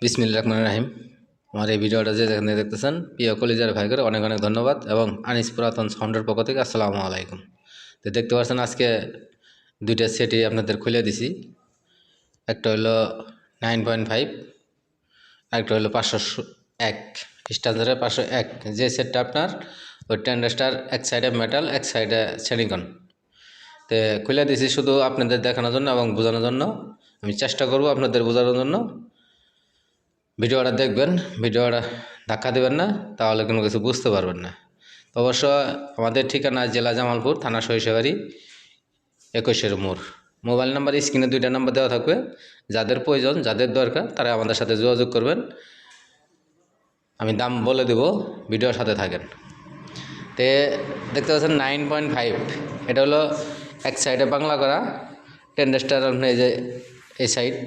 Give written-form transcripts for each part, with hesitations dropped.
বিসমিল্লাহির রহমানির রহিম। আমার এই ভিডিওটা যে যেখানে দেখতেছেন প্রিয় কলিজার ভাই করে অনেক অনেক ধন্যবাদ এবং আনিস পুরাতন সাউন্ডের পক্ষ থেকে আসসালামু আলাইকুম। তো দেখতে পাচ্ছেন আজকে দুইটা সেটই আপনাদের খুলে দিছি। একটা হলো 9.5, আরেকটা হলো 501 স্ট্যান্ডার্ডের 501। যে সেটটা আপনার ওই টেন্ডারস্টার এক সাইডে মেটাল এক সাইডে সেনিকন। তো খুলে দিছি শুধু আপনাদের দেখানোর জন্য এবং বোঝানোর জন্য। আমি চেষ্টা করব আপনাদের বোঝানোর জন্য। ভিডিওটা দেখবেন, ভিডিওটা ধাক্কা দেবেন না, তাহলে কোনো কিছু বুঝতে পারবেন না। অবশ্য আমাদের ঠিকানা জেলা জামালপুর, থানা সরিষাবাড়ি, 21 মোড়। মোবাইল নাম্বার স্ক্রিনে দুইটা নাম্বার দেওয়া থাকবে। যাদের প্রয়োজন, যাদের দরকার, তারা আমাদের সাথে যোগাযোগ করবেন। আমি দাম বলে দেব, ভিডিওর সাথে থাকেন। তে দেখতে পাচ্ছেন 9.5, এটা হলো এক সাইডে বাংলা করা টেন্ডারস্টার। আপনি এই যে এই সাইড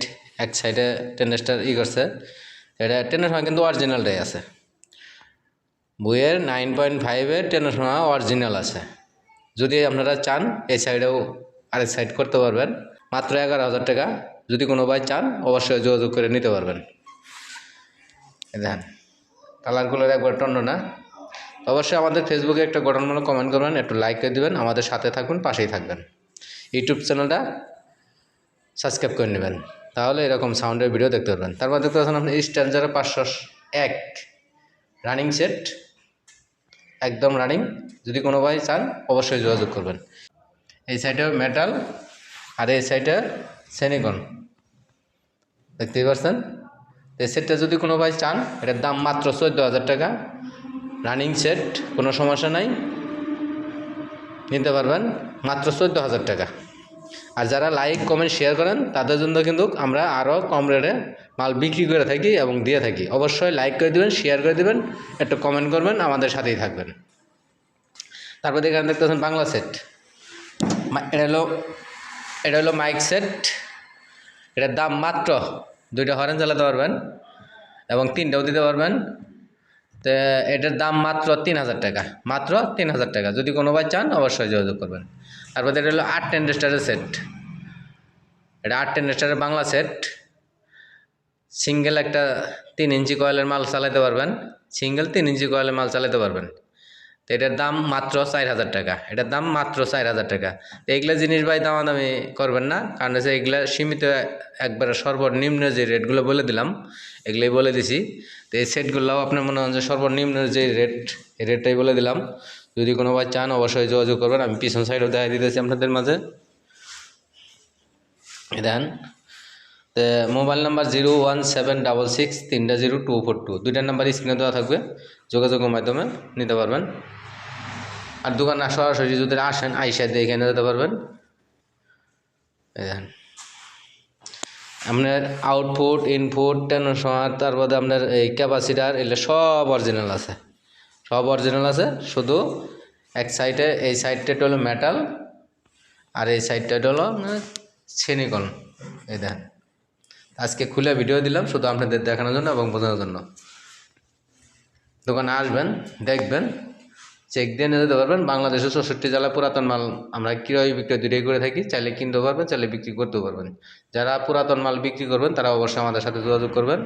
এক সাইডে টেন্ডারস্টার করছে, এটা টেনের সময় কিন্তু অরিজিনালটাই আছে। বইয়ের 9.5-এর টেনের সময় অরিজিনাল আছে। যদি আপনারা চান এই সাইডেও আরেক সাইড করতে পারবেন, মাত্র 11,000 টাকা। যদি কোনো ভাই চান অবশ্যই যোগাযোগ করে নিতে পারবেন। দেখেন কালারগুলো একবার টন্ড না। অবশ্যই আমাদের ফেসবুকে একটা গঠনমূলক কমেন্ট করবেন, একটু লাইক করে দেবেন, আমাদের সাথে থাকুন, পাশেই থাকবেন। ইউটিউব চ্যানেলটা সাবস্ক্রাইব করে নেবেন, তাহলে এরকম সাউন্ডের ভিডিও দেখতে পারবেন। তারপর দেখতে পাচ্ছেন আপনি স্ট্যান্ডার্ডের 501 রানিং সেট, একদম রানিং। যদি কোনো ভাই চান অবশ্যই যোগাযোগ করবেন। এই সাইডে মেটাল আর এই সাইডে সেনিকন, দেখতেই পাচ্ছেন। এই সেটটা যদি কোনো ভাই চান, এটার দাম মাত্র 14,000 টাকা। রানিং সেট, কোনো সমস্যা নাই, নিতে পারবেন মাত্র 14,000 টাকা। আর যারা লাইক কমেন্ট শেয়ার করেন তাদের জন্য কিন্তু আমরা আরও কম রেটে মাল বিক্রি করে থাকি এবং দিয়ে থাকি। অবশ্যই লাইক করে দেবেন, শেয়ার করে দেবেন, একটু কমেন্ট করবেন, আমাদের সাথেই থাকবেন। তারপর এখানে দেখতেছেন বাংলা সেট। এটা হলো মাইক সেট। এটার দাম মাত্র, দুইটা হরেন চালাতে পারবেন এবং তিনটাও দিতে পারবেন। তো এটার দাম মাত্র 3,000 টাকা, মাত্র 3,000 টাকা। যদি কোনো ভাই চান অবশ্যই যোগাযোগ করবেন। তারপর এটা হলো 8 টেন্ডারস্টারের সেট। এটা 8 টেন্ডারস্টারের বাংলা সেট। সিঙ্গেল একটা 3 ইঞ্চি কয়েলের মাল চালাতে পারবেন, সিঙ্গেল 3 ইঞ্চি কয়েলের মাল চালাতে পারবেন। তো এটার দাম মাত্র 4,000 টাকা। এটার দাম মাত্র 4,000 টাকা। তো এগুলো জিনিস ভাই দামাদামি করবেন না, কারণ হচ্ছে এগুলো সীমিত, একবারে সর্বনিম্ন যে রেটগুলো বলে দিলাম এগুলোই বলে দিছি। তো এই সেটগুলোও আপনার মনে হয় যে সর্বনিম্ন যে রেট, এই রেটটাই বলে দিলাম। যদি কোনো ভাই চান অবশ্যই যোগাযোগ করবেন। আমি পিছন সাইডও দেখা দিতেছি আপনাদের মাঝে, দেন। তো মোবাইল নাম্বার 01766300242, দুইটার নাম্বার স্ক্রিনে দেওয়া থাকবে, যোগাযোগের মাধ্যমে নিতে পারবেন। আর দোকানে সরাসরি যদি আসেন আইসা দিয়ে এখানে যেতে পারবেন। আপনার আউটপুট, ইনপুট, টেনশন, তারপরে আপনার এই ক্যাপাসিটার, এগুলো সব অরিজিনাল আছে, সব অরিজিনাল আছে। শুধু এক সাইডে, এই সাইডটা হলো মেটাল আর এই সাইডটা হলো সেনিকন। এই দেখেন আজকে খুলে ভিডিও দিলাম শুধু আপনাদের দেখানোর জন্য এবং বোঝানোর জন্য। দোকানে আসবেন, দেখবেন, চেক দিয়ে নিয়ে যেতে পারবেন। বাংলাদেশের 64 জেলা পুরাতন মাল আমরা ক্রয় বিক্রয় দুটোই করে থাকি। চাইলে কিনতেও পারবেন, চাইলে বিক্রি করতেও পারবেন। যারা পুরাতন মাল বিক্রি করবেন তারা অবশ্যই আমাদের সাথে যোগাযোগ করবেন।